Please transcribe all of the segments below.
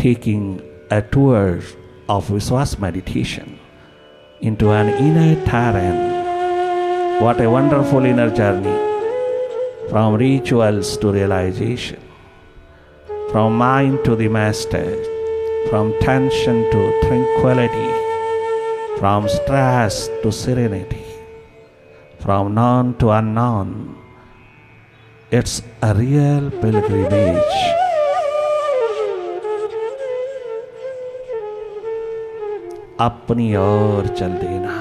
taking a tour of Vishwas meditation into an inner terrain. What a wonderful inner journey, from rituals to realization, from mind to the master, from tension to tranquility, from stress to serenity, from known to unknown. It's a real pilgrimage. अपनी ओर चल देना,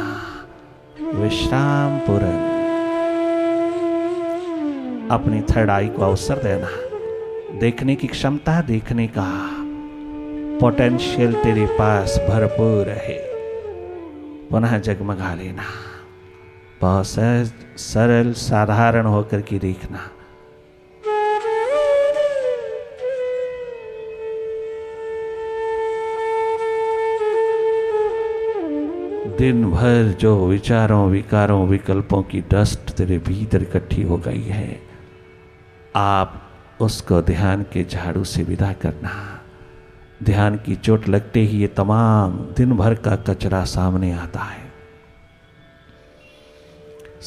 विश्राम पूर्ण। अपनी third आई को अवसर देना, देखने की क्षमता, देखने का पोटेंशियल तेरे पास भरपूर है। पुनः जगमगा लेना, बहुत सहज सरल साधारण होकर के देखना। दिन भर जो विचारों, विकारों, विकल्पों की डस्ट तेरे भीतर इकट्ठी हो गई है, आप उसको ध्यान के झाड़ू से विदा करना। ध्यान की चोट लगते ही ये तमाम दिन भर का कचरा सामने आता है।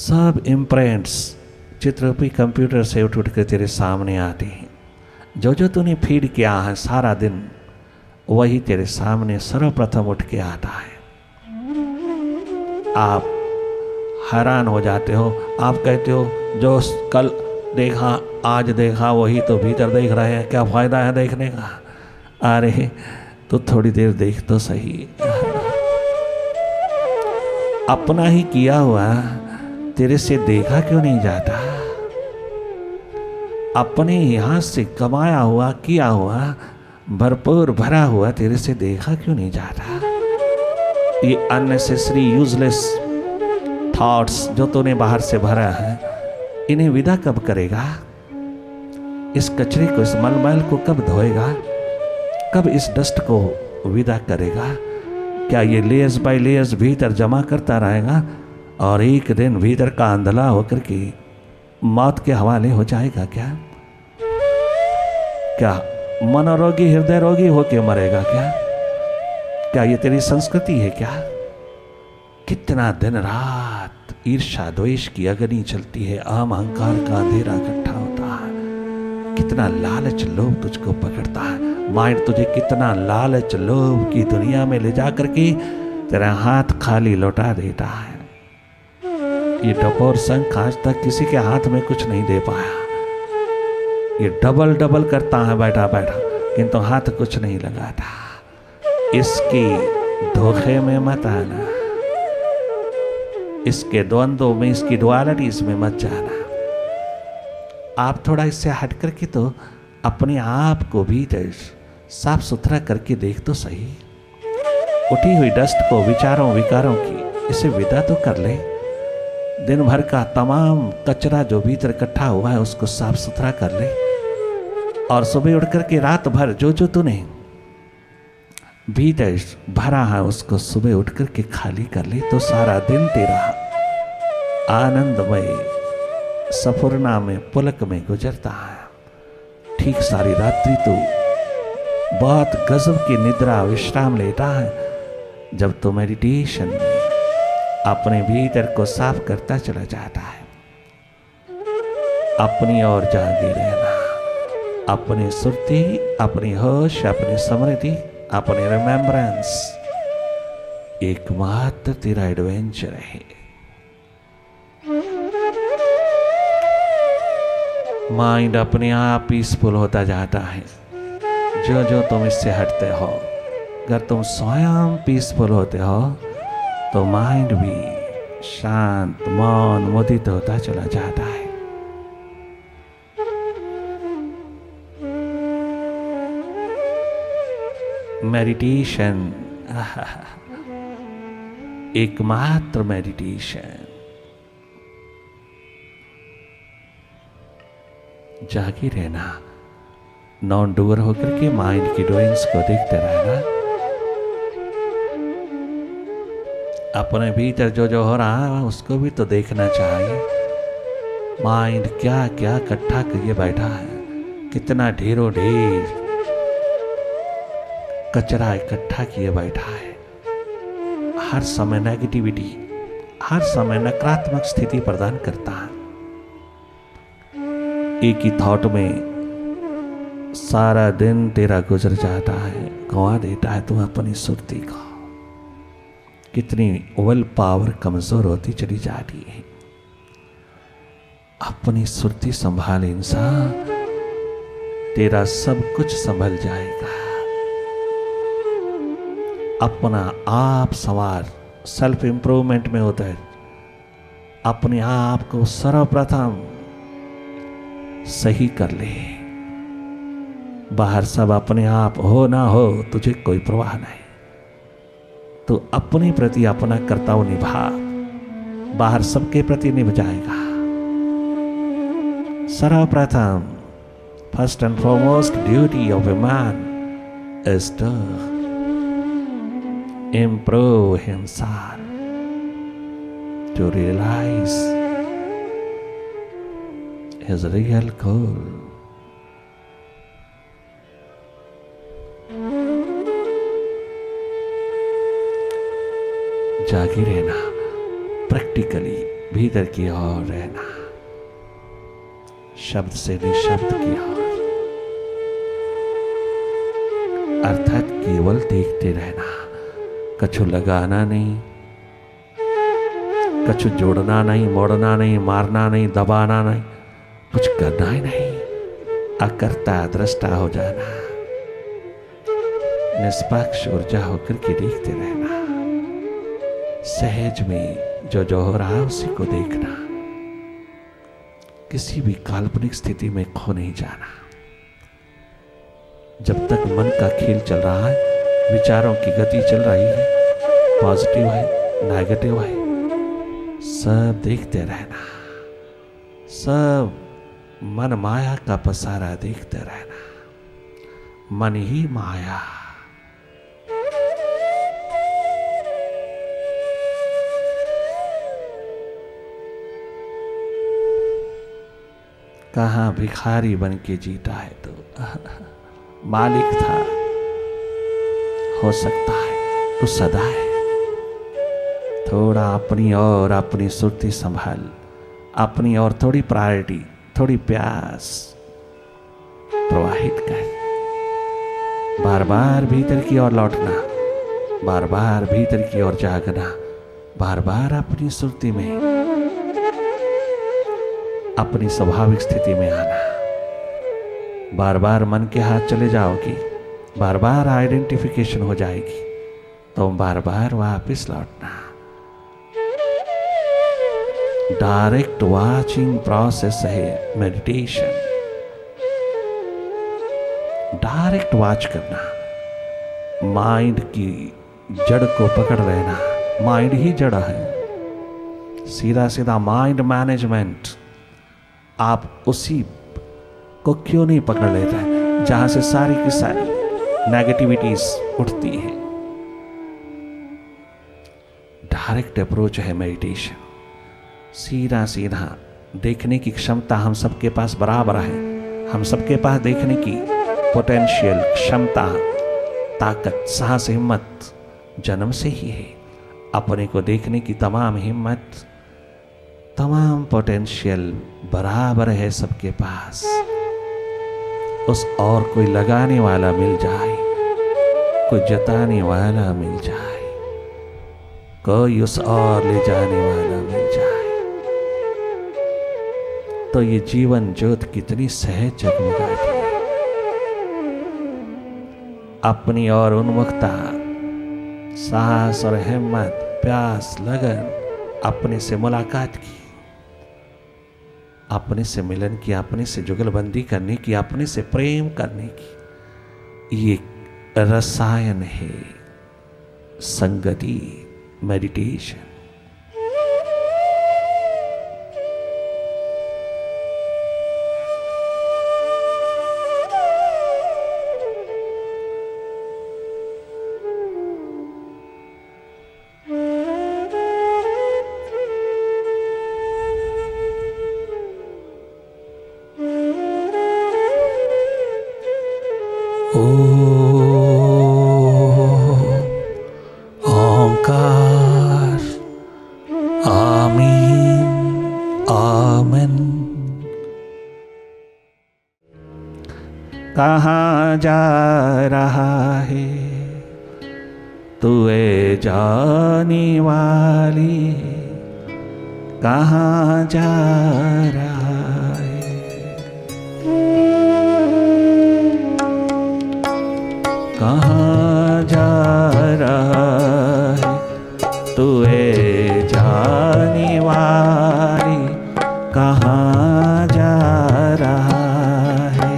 सब इम्प्रेंट्स चित्ररूपी कंप्यूटर से उठ उठ कर तेरे सामने आते हैं। जो जो तूने फीड किया है सारा दिन, वही तेरे सामने सर्वप्रथम उठ के आता है। आप हैरान हो जाते हो। आप कहते हो जो कल देखा आज देखा वही तो भीतर देख रहे हैं, क्या फायदा है देखने का। अरे तो थोड़ी देर देख तो सही। अपना ही किया हुआ तेरे से देखा क्यों नहीं जाता। अपने यहाँ से कमाया हुआ, किया हुआ, भरपूर भरा हुआ तेरे से देखा क्यों नहीं जाता। ये अननेसेसरी यूजलेस थॉट्स जो तूने बाहर से भरा है, इन्हें विदा कब करेगा। इस कचरे को, इस मलमल को कब धोएगा, कब इस डस्ट को विदा करेगा। क्या ये लेयर्स बाय लेयर्स भीतर जमा करता रहेगा और एक दिन भीतर का अंधला होकर के मौत के हवाले हो जाएगा। क्या मनोरोगी हृदय रोगी होके मरेगा। क्या ये तेरी संस्कृति है क्या। कितना दिन रात ईर्ष्या द्वेष की अग्नि चलती है, अहम अहंकार का अंधेरा इकट्ठा होता है। कितना लालच लोभ तुझको पकड़ता है। माइंड तुझे कितना लालच लोभ की दुनिया में ले जा करके तेरा हाथ खाली लौटा देता है। ये डपोर शंख आज तक किसी के हाथ में कुछ नहीं दे पाया। ये डबल डबल करता है बैठा बैठा, किंतु हाथ कुछ नहीं लगाता। इसकी धोखे में मत आना, इसके द्वंद्वों में, इसकी डुअलिटीज में मत जाना। आप थोड़ा इससे हट करके तो अपने आप को भी साफ सुथरा करके देख तो सही। उठी हुई डस्ट को, विचारों विकारों की, इसे विदा तो कर ले। दिन भर का तमाम कचरा जो भीतर इकट्ठा हुआ है उसको साफ सुथरा कर ले। और सुबह उठ करके रात भर जो जो तूने भीतर भरा है उसको सुबह उठ करके खाली कर ले, तो सारा दिन तेरा आनंदमय सफुरना में, पुलक में गुजरता है। ठीक सारी रात्रि तो बहुत गजब की निद्रा विश्राम लेता है जब तो मेडिटेशन में अपने भीतर को साफ करता चला जाता है। अपनी ओर जागे रहना, अपनी सुरती, अपनी होश, अपनी स्मृति, अपनी रिमेम्बरेंस एकमात्र तेरा एडवेंचर है। माइंड अपने आप पीसफुल होता जाता है जो जो तुम इससे हटते हो। अगर तुम स्वयं पीसफुल होते हो तो माइंड भी शांत, मौन, मुदित होता चला जाता है। मेडिटेशन, एकमात्र मेडिटेशन। जागे रहना, नॉन डूअर होकर के माइंड की डूइंग्स को देखते रहना। अपने भीतर जो जो हो रहा है उसको भी तो देखना चाहिए। माइंड क्या क्या इकट्ठा किए बैठा है, कितना ढेरों ढेर कचरा इकट्ठा किए बैठा है। हर समय नेगेटिविटी, हर समय नकारात्मक स्थिति प्रदान करता है। एक ही थॉट में सारा दिन तेरा गुजर जाता है, गंवा देता है तू अपनी सुर्ती को। कितनी विल पावर कमजोर होती चली जा रही है। अपनी सुर्ती संभाल इंसान, तेरा सब कुछ संभल जाएगा। अपना आप संवार, सेल्फ इंप्रूवमेंट में होता है। अपने आप को सर्वप्रथम सही कर ले। बाहर सब अपने आप हो ना हो तुझे कोई परवाह नहीं। तो अपने प्रति अपना कर्तव्य निभा, बाहर सबके प्रति निभ जाएगा। सर्वप्रथम, first and foremost duty of a man is to improve himself, to realize his real goal. जागी रहना, प्रैक्टिकली भीतर की ओर रहना, शब्द से निशब्द की ओर, अर्थात केवल देखते रहना। कछु लगाना नहीं, कछु जोड़ना नहीं, मोड़ना नहीं, मारना नहीं, दबाना नहीं, कुछ करना ही नहीं। अकर्ता दृष्टा हो जाना, निष्पक्ष ऊर्जा होकर के देखते रहना। सहज में जो हो रहा है उसी को देखना। किसी भी काल्पनिक स्थिति में खो नहीं जाना। जब तक मन का खेल चल रहा है, विचारों की गति चल रही है, पॉजिटिव है, नेगेटिव है, सब देखते रहना। सब मन माया का पसारा देखते रहना। मन ही माया। कहाँ भिखारी बन के जीता है तो मालिक था, हो सकता है तो सदा है। थोड़ा अपनी और अपनी सुर्ती संभाल, अपनी और थोड़ी प्रायोरिटी, थोड़ी प्यास प्रवाहित कर। बार बार भीतर की ओर लौटना, बार बार भीतर की ओर जागना, बार बार अपनी सुर्ती में, अपनी स्वाभाविक स्थिति में आना। बार बार मन के हाथ चले जाओगी, बार बार आइडेंटिफिकेशन हो जाएगी, तो बार बार वापस लौटना। डायरेक्ट वाचिंग प्रोसेस है मेडिटेशन। डायरेक्ट वॉच करना, माइंड की जड़ को पकड़ लेना। माइंड ही जड़ है, सीधा सीधा माइंड मैनेजमेंट। आप उसी को क्यों नहीं पकड़ लेते हैं जहां से सारी की सारी नेगेटिविटीज उठती है। डायरेक्ट अप्रोच है मेडिटेशन। सीधा सीधा देखने की क्षमता हम सबके पास बराबर है। हम सबके पास देखने की पोटेंशियल, क्षमता, ताकत, साहस, हिम्मत जन्म से ही है। अपने को देखने की तमाम हिम्मत, तमाम पोटेंशियल बराबर है सबके पास। उस और कोई लगाने वाला मिल जाए, कोई जताने वाला मिल जाए, कोई उस और ले जाने वाला मिल जाए, तो ये जीवन ज्योत कितनी सहज जगमगाती है। अपनी और उन्मुखता, साहस और हिम्मत, प्यास, लगन, अपने से मुलाकात की, अपने से मिलन की, अपने से जुगलबंदी करने की, अपने से प्रेम करने की, ये रसायन है संगति, मेडिटेशन। कहाँ जा रहा है तू ए जाने वाली, कहाँ जा रहा है। कहाँ जा रहा है तू ए जाने वाली, कहाँ जा रहा है।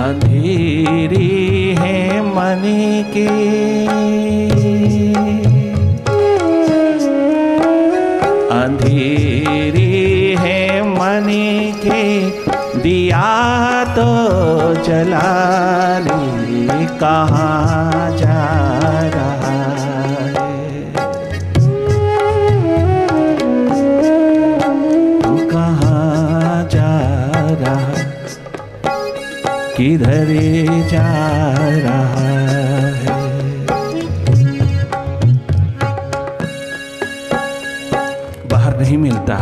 अंधेरी है मन के अंधेरी है मन के, दिया तो जला ले, कहाँ जा रहा है। तू कहाँ जा रहा, किधर जा रहा है। बाहर नहीं मिलता,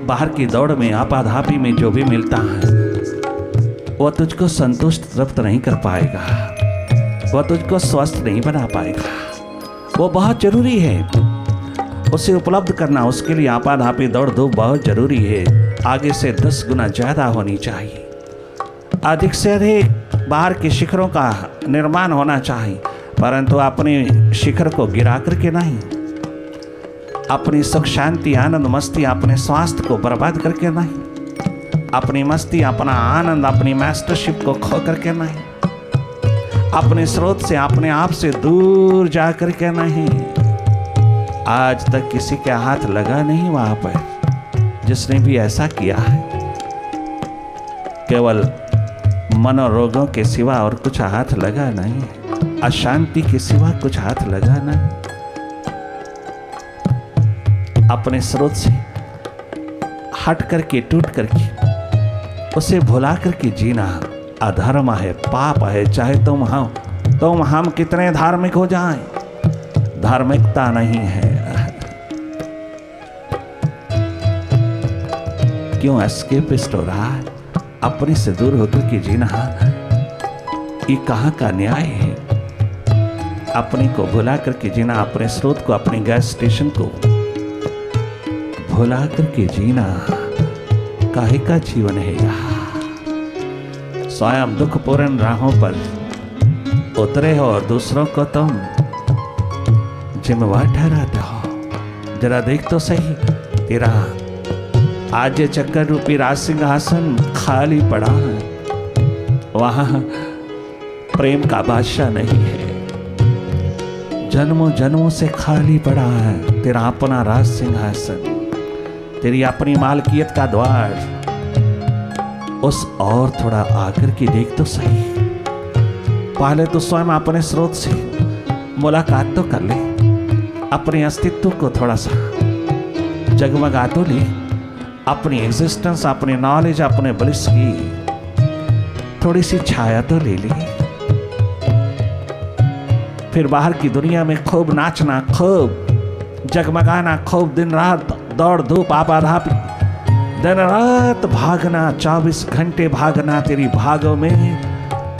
बाहर की दौड़ में आपाधापी में जो भी मिलता है वह तुझको संतुष्ट तृप्त नहीं कर पाएगा, वह तुझको स्वस्थ नहीं बना पाएगा। वो बहुत जरूरी है, उसे उपलब्ध करना, उसके लिए आपाधापी दौड़ धूप बहुत जरूरी है। आगे से 10 गुना ज़्यादा होनी चाहिए, अधिक से अधिक बाहर के शिखरों का निर्माण होना चाहिए, परंतु अपने शिखर को गिरा करके नहीं, अपनी सुख शांति आनंद मस्ती अपने स्वास्थ्य को बर्बाद करके नहीं, अपनी मस्ती अपना आनंद अपनी मास्टरशिप को खो करके नहीं, अपने स्रोत से अपने आप से दूर जा करके नहीं। आज तक किसी के हाथ लगा नहीं वहां पर जिसने भी ऐसा किया है। केवल मनोरोगों के सिवा और कुछ हाथ लगा नहीं, अशांति के सिवा कुछ हाथ लगा नहीं। अपने स्रोत से हट करके टूट करके उसे भुला करके जीना अधर्म है, पाप है। चाहे तुम हम कितने धार्मिक हो जाएं, धार्मिकता नहीं है। क्यों एस्केपिस्ट हो रहा है, अपने से दूर होकर के जीना ये कहाँ का न्याय है। अपने को भुला करके जीना, अपने स्रोत को, अपने गैस स्टेशन को भुला करके जीना काहे का जीवन है यार। स्वयं दुखपूर्ण राहों पर उतरे हो और दूसरों को तुम जिम्मेवार ठहराते हो। जरा देख तो सही, तेरा आज चक्कर रूपी राज सिंहासन खाली पड़ा है, वहां प्रेम का बादशाह नहीं है। जन्मों जन्मों से खाली पड़ा है तेरा अपना राज सिंहासन, तेरी अपनी मालकियत का द्वार। उस और थोड़ा आकर के देख तो सही। पहले तो स्वयं अपने स्रोत से मुलाकात तो कर ले, अपने अस्तित्व को थोड़ा सा जगमगा तो ले, अपनी एग्जिस्टेंस, अपने नॉलेज, अपने ब्लिस की थोड़ी सी छाया तो ले ली। फिर बाहर की दुनिया में खूब नाचना, खूब जगमगाना, खूब दिन रात दौड़ धूप आपाधापी, दिन रात भागना, 24 घंटे भागना। तेरी भागों में,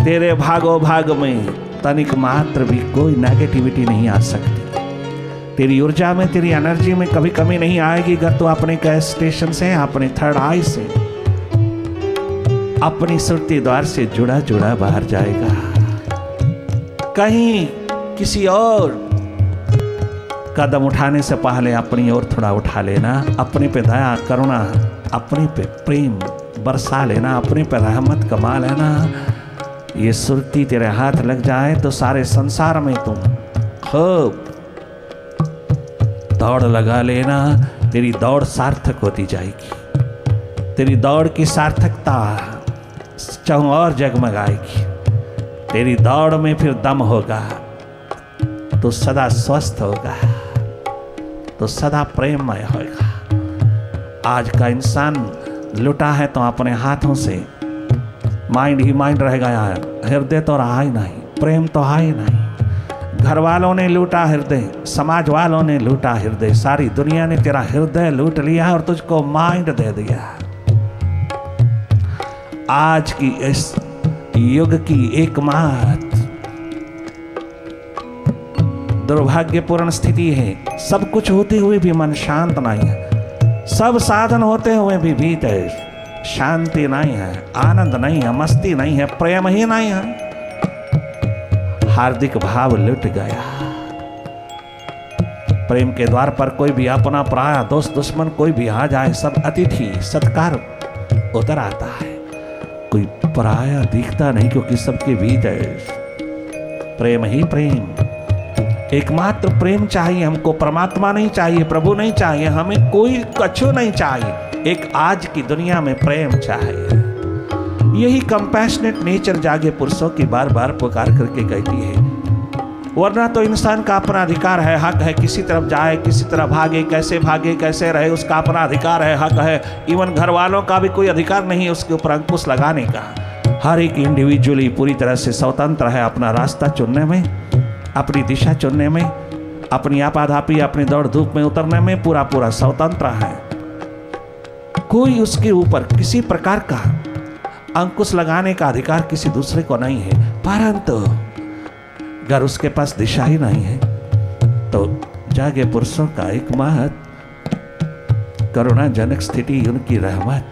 तेरे भाग में तनिक मात्र भी कोई नेगेटिविटी नहीं आ सकती। तेरी ऊर्जा में, तेरी एनर्जी में कभी कमी नहीं आएगी अगर तू अपने गैस स्टेशन से, अपने थर्ड आई से, अपनी सुरती द्वार से जुड़ा जुड़ा बाहर जाएगा। कहीं किसी और कदम उठाने से पहले अपनी ओर थोड़ा उठा लेना, अपने पे दया करुणा, अपने पे प्रेम बरसा लेना, अपने पे रहमत कमा लेना। ये सुरती तेरे हाथ लग जाए तो सारे संसार में तुम खूब दौड़ लगा लेना, तेरी दौड़ सार्थक होती जाएगी। तेरी दौड़ की सार्थकता चाहूं और जगमगाएगी। तेरी दौड़ में फिर दम होगा तो सदा स्वस्थ होगा, तो सदा प्रेममय होगा। आज का इंसान लुटा है तो अपने हाथों से माइंड ही माइंड रह गया है, हृदय तो रहा ही नहीं, प्रेम तो है ही नहीं। घर वालों ने लूटा हृदय, समाज वालों ने लूटा हृदय, सारी दुनिया ने तेरा हृदय लूट लिया और तुझको माइंड दे दिया। आज की इस युग की एकमात्र दुर्भाग्यपूर्ण स्थिति है, सब कुछ होते हुए भी मन शांत नहीं है, सब साधन होते हुए भी भीतर शांति नहीं है, आनंद नहीं है, मस्ती नहीं है, प्रेम ही नहीं है। हार्दिक भाव लुट गया। प्रेम के द्वार पर कोई भी अपना पराया, दोस्त दुश्मन कोई भी आ जाए, सब अतिथि सत्कार उतर आता है, कोई पराया दिखता नहीं, क्योंकि सबके भीतर प्रेम ही प्रेम। एकमात्र प्रेम चाहिए हमको, परमात्मा नहीं चाहिए, प्रभु नहीं चाहिए, हमें कोई कछु नहीं चाहिए, एक आज की दुनिया में प्रेम चाहिए। यही कंपैशनेट नेचर जागे पुरुषों की बार बार पुकार करके कहती है, वरना तो इंसान का अपना अधिकार है, हक है, किसी तरफ जाए, किसी तरफ भागे, कैसे रहे, उसका अपना अधिकार है, हक है। इवन घर वालों का भी कोई अधिकार नहीं है उसके ऊपर अंकुश लगाने का। हर एक इंडिविजुअली पूरी तरह से स्वतंत्र है अपना रास्ता चुनने में, अपनी दिशा चुनने में, अपनी आपाधापी, अपनी दौड़ धूप में उतरने में पूरा स्वतंत्र है। कोई उसके ऊपर किसी प्रकार का अंकुश लगाने का अधिकार किसी दूसरे को नहीं है। परंतु अगर उसके पास दिशा ही नहीं है तो जागे पुरुषों का एक महत करुणाजनक स्थिति, उनकी रहमत,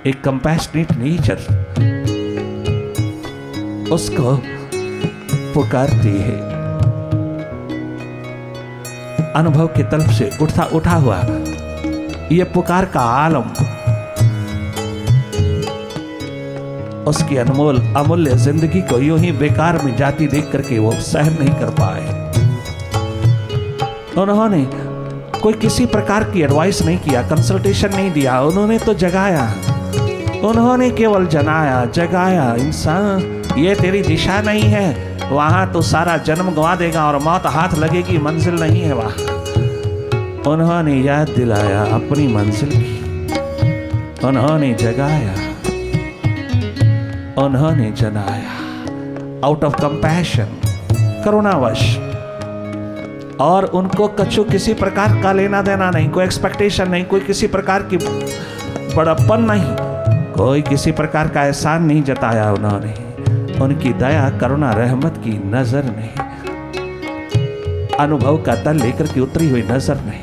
एक कंपैशनेट नेचर उसको पुकारती है। अनुभव की तरफ से उठा हुआ ये पुकार का आलम उसकी अनमोल अमूल्य जिंदगी को यूं ही बेकार में जाती देख करके वो सहन नहीं कर पाए। उन्होंने कोई किसी प्रकार की एडवाइस नहीं किया, कंसल्टेशन नहीं दिया, उन्होंने तो जगाया, उन्होंने केवल जगाया, इंसान ये तेरी दिशा नहीं है, वहां तो सारा जन्म गंवा देगा और मौत हाथ लगेगी, मंजिल नहीं है वहां। उन्होंने याद दिलाया अपनी मंजिल की, उन्होंने जगाया, उन्होंने जनाया आउट ऑफ कंपैशन, करुणावश। और उनको कछु किसी प्रकार का लेना देना नहीं, कोई एक्सपेक्टेशन नहीं, कोई किसी प्रकार की बड़प्पन नहीं, कोई किसी प्रकार का एहसान नहीं जताया उन्होंने। उनकी दया करुणा रहमत की नजर नहीं, अनुभव का तल लेकर के उतरी हुई नजर नहीं।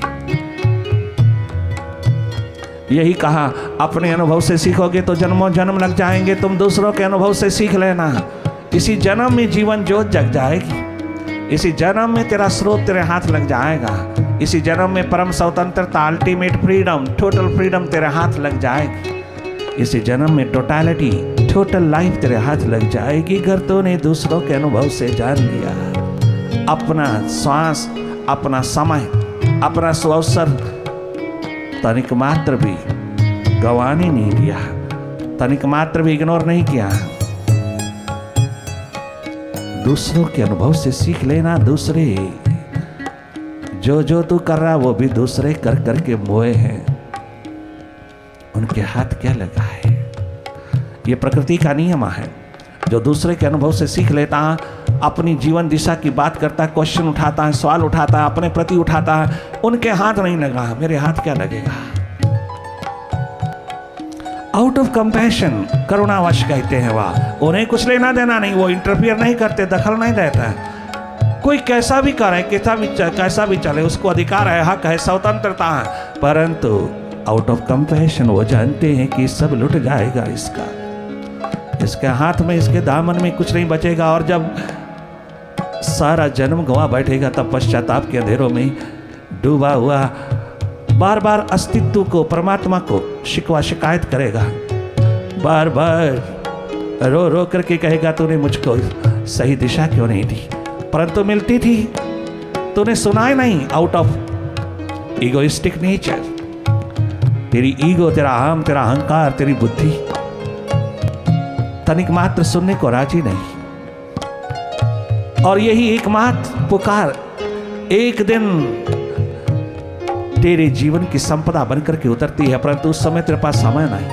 यही कहा, अपने अनुभव से सीखोगे तो जन्मों जन्म लग जाएंगे, तुम दूसरों के अनुभव से सीख लेना। इसी जन्म में जीवन ज्योत जग जाएगी, इसी जन्म में तेरा स्रोत तेरे हाथ लग जाएगा, इसी जन्म में परम स्वतंत्रता, अल्टीमेट फ्रीडम, टोटल फ्रीडम तेरे हाथ लग जाएगी, इसी जन्म में टोटलिटी, टोटल लाइफ तेरे हाथ लग जाएगी। अगर तूने दूसरों के अनुभव से जान लिया, अपना श्वास, अपना समय, अपना सुअवसर तनिक मात्र भी गंवाने नहीं दिया, तनिक मात्र भी इग्नोर नहीं किया। दूसरों के अनुभव से सीख लेना। दूसरे जो तू कर रहा वो भी दूसरे कर करके मोए हैं, उनके हाथ क्या लगा है। ये प्रकृति का नियम है। जो दूसरे के अनुभव से सीख लेता है, अपनी जीवन दिशा की बात करता है, क्वेश्चन उठाता है, सवाल उठाता है, अपने प्रति उठाता है, उनके हाथ नहीं लगा, मेरे हाथ क्या लगेगा। आउट ऑफ कंपैशन, करुणावश कहते हैं वह, उन्हें कुछ लेना देना नहीं, वो इंटरफियर नहीं करते, दखल नहीं देता है। कोई कैसा भी करे, कैसा भी चले, उसको अधिकार है, हक है, स्वतंत्रता है। परंतु आउट ऑफ कंपैशन वो जानते हैं कि सब लुट जाएगा, इसके हाथ में, इसके दामन में कुछ नहीं बचेगा। और जब सारा जन्म गंवा बैठेगा तब पश्चाताप के अंधेरों में डूबा हुआ बार बार अस्तित्व को, परमात्मा को शिकवा शिकायत करेगा, बार बार रो रो करके कहेगा तूने मुझको सही दिशा क्यों नहीं दी, परंतु मिलती थी, तूने सुना ही नहीं। आउट ऑफ इगोइस्टिक नेचर, तेरी ईगो, तेरा अहम, तेरा अहंकार, तेरी बुद्धि तनिक मात्र सुनने को राजी नहीं। और यही एकमात्र पुकार एक दिन तेरे जीवन की संपदा बनकर के उतरती है, परंतु उस समय तेरे पास समय नहीं,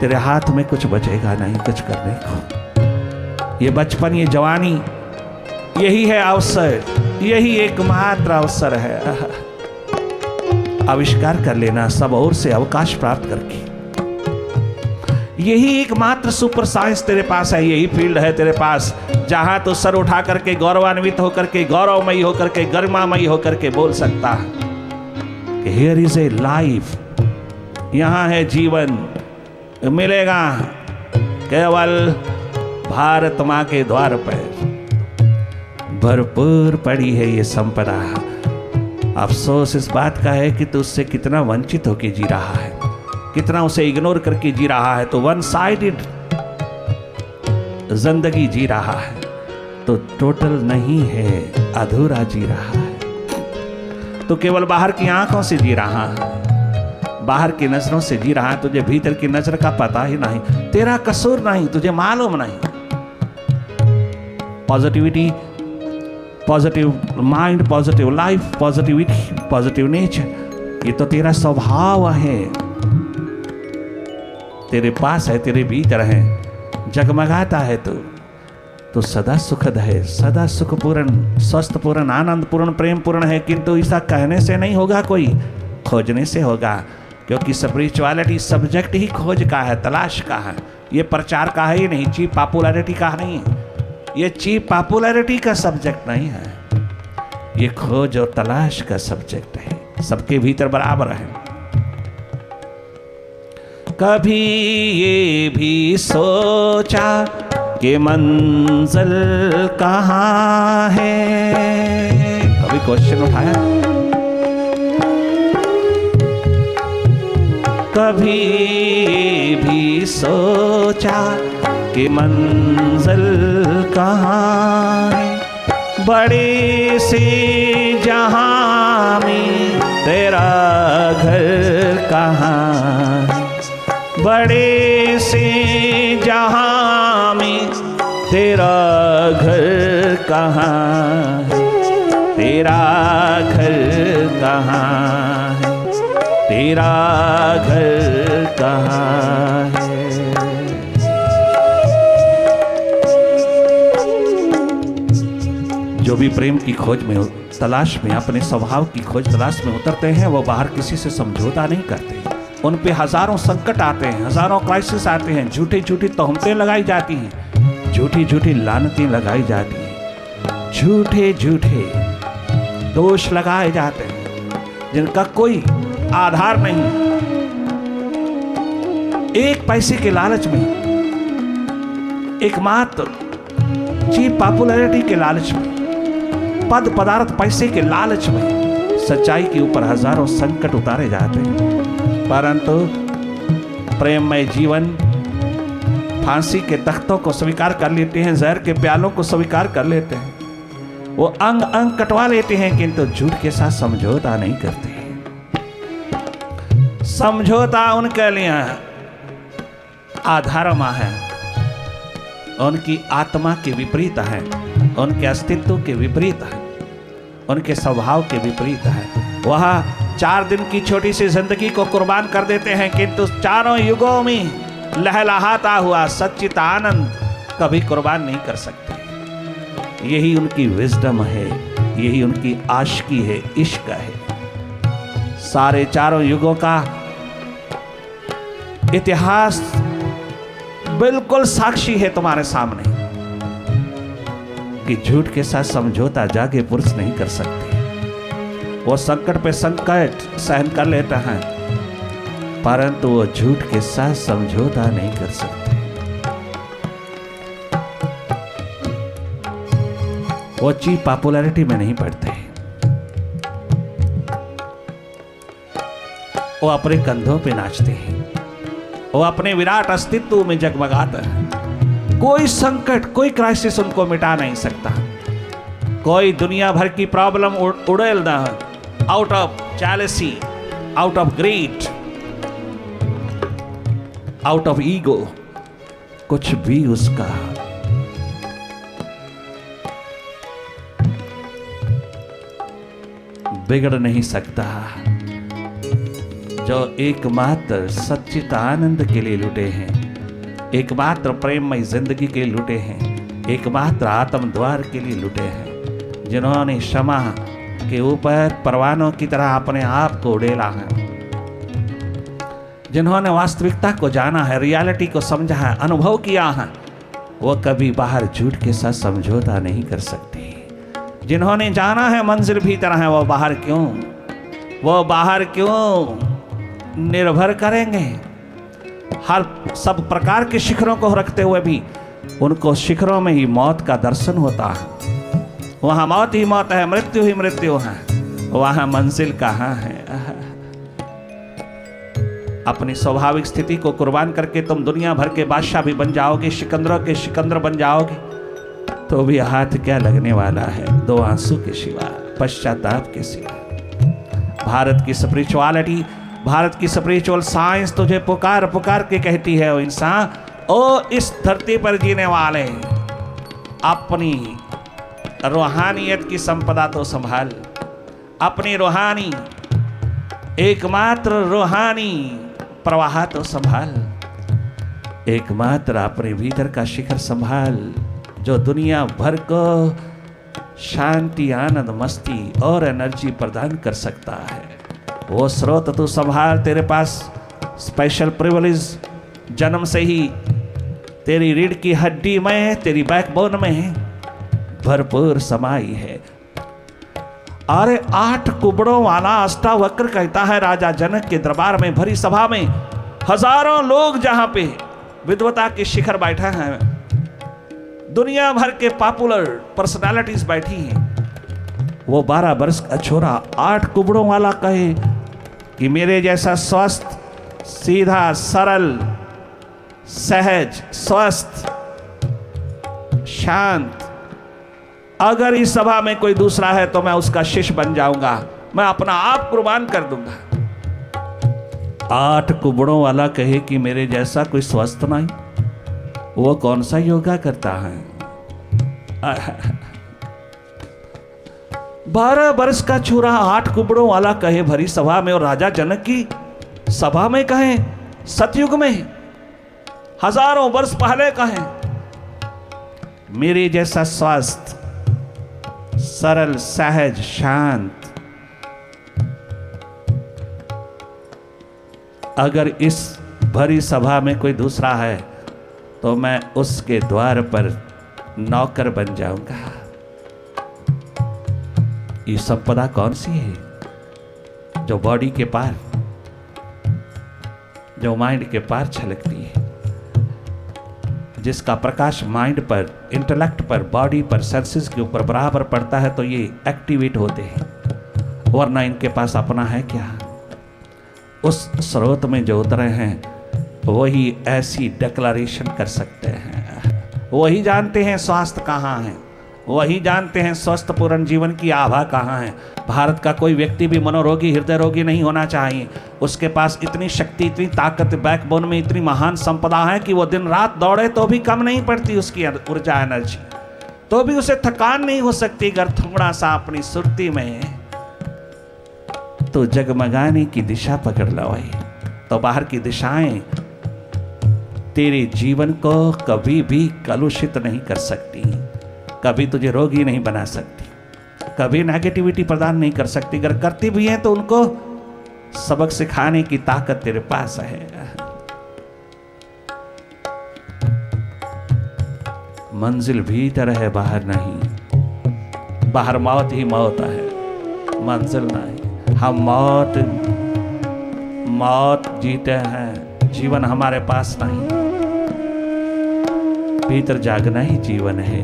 तेरे हाथ में कुछ बचेगा नहीं कुछ करने को। ये बचपन, ये जवानी, यही है अवसर, यही एकमात्र अवसर है। आविष्कार कर लेना सब ओर से अवकाश प्राप्त करके। यही एकमात्र सुपर साइंस तेरे पास है, यही फील्ड है तेरे पास जहां तो सर उठा करके गौरवान्वित होकर के, गौरवमयी होकर के, गरिमामयी होकर के बोल सकता कि हियर इज ए लाइफ, यहां है जीवन, मिलेगा केवल भारत मां के द्वार पर। भरपूर पड़ी है ये संपदा। अफसोस इस बात का है कि तू उससे कितना वंचित होकर जी रहा है, कितना उसे इग्नोर करके जी रहा है। तो वन साइडेड जिंदगी जी रहा है, तो टोटल नहीं है, अधूरा जी रहा है। तो केवल बाहर की आंखों से जी रहा है, बाहर की नजरों से जी रहा है। तुझे भीतर की नजर का पता ही नहीं, तेरा कसूर नहीं, तुझे मालूम नहीं। Positivity, positive mind, positive life, positivity, positive nature, ये तो तेरा स्वभाव है, तेरे पास है, तेरे भीतर है, जगमगाता है। तो सदा सुखद है, सदा सुखपूर्ण, स्वस्थपूर्ण, आनंदपूर्ण, प्रेमपूर्ण है। किंतु ऐसा कहने से नहीं होगा, कोई खोजने से होगा। क्योंकि स्पिरिचुअलिटी सब्जेक्ट ही खोज का है, तलाश का है, ये प्रचार का है ही नहीं, चीप पॉपुलैरिटी का नहीं है। ये चीप पॉपुलैरिटी का सब्जेक्ट नहीं है, ये खोज और तलाश का सब्जेक्ट है। सबके भीतर बराबर है। कभी ये भी सोचा कि मंजिल कहाँ है, कभी क्वेश्चन उठाया? कभी ये भी सोचा कि मंजिल कहाँ है, बड़े से जहां में तेरा घर कहाँ है, बड़े से जहां में तेरा घर कहाँ है, तेरा घर कहाँ है, तेरा घर कहाँ है। जो भी प्रेम की खोज में, तलाश में, अपने स्वभाव की खोज तलाश में उतरते हैं, वो बाहर किसी से समझौता नहीं करते। उन पे हजारों संकट आते हैं, हजारों क्राइसिस आते हैं, झूठी झूठी तोहमतें लगाई जाती हैं, झूठी झूठी लानतें लगाई जाती हैं, झूठे झूठे दोष लगाए जाते हैं जिनका कोई आधार नहीं। एक पैसे के लालच में, एकमात्र चीप पॉपुलैरिटी के लालच में, पद पदार्थ पैसे के लालच में सच्चाई के ऊपर हजारों संकट उतारे जाते हैं। परंतु प्रेममय जीवन फांसी के तख्तों को स्वीकार कर लेते हैं, जहर के प्यालों को स्वीकार कर लेते हैं, वो अंग अंग कटवा लेते हैं, किंतु झूठ के साथ समझौता नहीं करते। समझौता उनके लिए आधर्म है, उनकी आत्मा के विपरीत है, उनके अस्तित्व के विपरीत है, उनके स्वभाव के विपरीत है। वह 4 दिन की छोटी सी जिंदगी को कुर्बान कर देते हैं, किंतु चारों युगों में लहलहाता हुआ सच्चित आनंद कभी कुर्बान नहीं कर सकते। यही उनकी विजडम है, यही उनकी आशिकी है, इश्क है। सारे चारों युगों का इतिहास बिल्कुल साक्षी है तुम्हारे सामने कि झूठ के साथ समझौता जागे पुरुष नहीं कर सकते। वो संकट पे संकट सहन कर लेता है, परंतु वो झूठ के साथ समझौता नहीं कर सकते। वो चीप पॉपुलैरिटी में नहीं पड़ते, वो अपने कंधों पे नाचते हैं, वो अपने विराट अस्तित्व में जगमगाता है। कोई संकट, कोई क्राइसिस उनको मिटा नहीं सकता। कोई दुनिया भर की प्रॉब्लम उड़ेल ना, out of jealousy, out of greed, out of ego, कुछ भी उसका बिगड़ नहीं सकता। जो एकमात्र सच्चित आनंद के लिए लुटे हैं, एकमात्र प्रेममय जिंदगी के लुटे हैं, एकमात्र आत्म द्वार के लिए लुटे हैं, जिन्होंने क्षमा के ऊपर परवानों की तरह अपने आप को उड़ेला है, जिन्होंने वास्तविकता को जाना है, रियलिटी को समझा है, अनुभव किया है, वो कभी बाहर झूठ के साथ समझौता नहीं कर सकते। जिन्होंने जाना है मंजिल भीतर है, वो बाहर क्यों निर्भर करेंगे। हर सब प्रकार के शिखरों को रखते हुए भी उनको शिखरों में ही मौत का दर्शन होता है। वहां मौत ही मौत है, मृत्यु ही मृत्यु है, वहां मंजिल कहाँ है। अपनी स्वाभाविक स्थिति को कुर्बान करके तुम दुनिया भर के बादशाह भी बन जाओगे, सिकंदरों के सिकंदर बन जाओगे, तो भी हाथ क्या लगने वाला है, दो आंसू के सिवा, पश्चाताप के सिवा। भारत की स्पिरिचुअलिटी, भारत की स्पिरिचुअल साइंस तुझे पुकार पुकार के कहती है, ओ इंसान, ओ इस धरती पर जीने वाले, अपनी रूहानियत की संपदा तो संभाल, अपनी रूहानी, एकमात्र रूहानी प्रवाह तो संभाल, एकमात्र अपने भीतर का शिखर संभाल, जो दुनिया भर को शांति, आनंद, मस्ती और एनर्जी प्रदान कर सकता है। वो स्रोत तू संभाल। तेरे पास स्पेशल प्रिविलेज जन्म से ही तेरी रीढ़ की हड्डी में, तेरी बैकबोन में भरपूर समाई है। अरे 8 कुबड़ों वाला अष्टावक्र कहता है राजा जनक के दरबार में भरी सभा में हजारों लोग जहां पे विद्वता के शिखर बैठे हैं, दुनिया भर के पॉपुलर पर्सनालिटीज बैठी हैं, वो 12 वर्ष का छोरा 8 कुबड़ों वाला कहे कि मेरे जैसा स्वस्थ, सीधा, सरल, सहज, स्वस्थ, शांत अगर इस सभा में कोई दूसरा है तो मैं उसका शिष्य बन जाऊंगा, मैं अपना आप कुर्बान कर दूंगा। 8 कुबड़ों वाला कहे कि मेरे जैसा कोई स्वस्थ नहीं, वो कौन सा योगा करता है। 12 वर्ष का छोरा 8 कुबड़ों वाला कहे भरी सभा में, और राजा जनक की सभा में कहे, सतयुग में हजारों वर्ष पहले कहे, मेरे जैसा स्वस्थ, सरल, सहज, शांत अगर इस भरी सभा में कोई दूसरा है तो मैं उसके द्वार पर नौकर बन जाऊंगा। ये संपदा कौन सी है जो बॉडी के पार, जो माइंड के पार छलकती है, जिसका प्रकाश माइंड पर, इंटेलेक्ट पर, बॉडी पर, सेंसेस के ऊपर बराबर पड़ता है तो ये एक्टिवेट होते हैं, वरना इनके पास अपना है क्या। उस स्रोत में जो उतरे हैं वही ऐसी डिक्लेरेशन कर सकते हैं, वही जानते हैं स्वास्थ्य कहाँ है, वही जानते हैं स्वस्थ पूर्ण जीवन की आभा कहाँ है। भारत का कोई व्यक्ति भी मनोरोगी, हृदय रोगी नहीं होना चाहिए। उसके पास इतनी शक्ति, इतनी ताकत, बैकबोन में इतनी महान संपदा है कि वो दिन रात दौड़े तो भी कम नहीं पड़ती उसकी ऊर्जा, एनर्जी, तो भी उसे थकान नहीं हो सकती। अगर थोड़ा सा अपनी सुरती में तो जगमगाने की दिशा पकड़ लो भाई, तो बाहर की दिशाएं तेरे जीवन को कभी भी कलुषित नहीं कर सकती, कभी तुझे रोगी नहीं बना सकती, कभी नेगेटिविटी प्रदान नहीं कर सकती। अगर करती भी हैं तो उनको सबक सिखाने की ताकत तेरे पास है। मंजिल भीतर है, बाहर नहीं। बाहर मौत ही मौत है, मंजिल नहीं। हम मौत जीते हैं, जीवन हमारे पास नहीं। भीतर जागना ही जीवन है।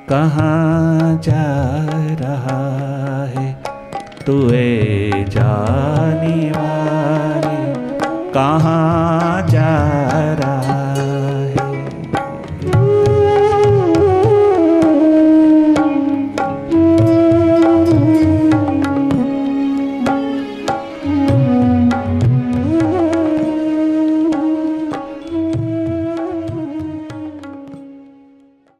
कहाँ जा रहा है तू ए जाने वाले, कहाँ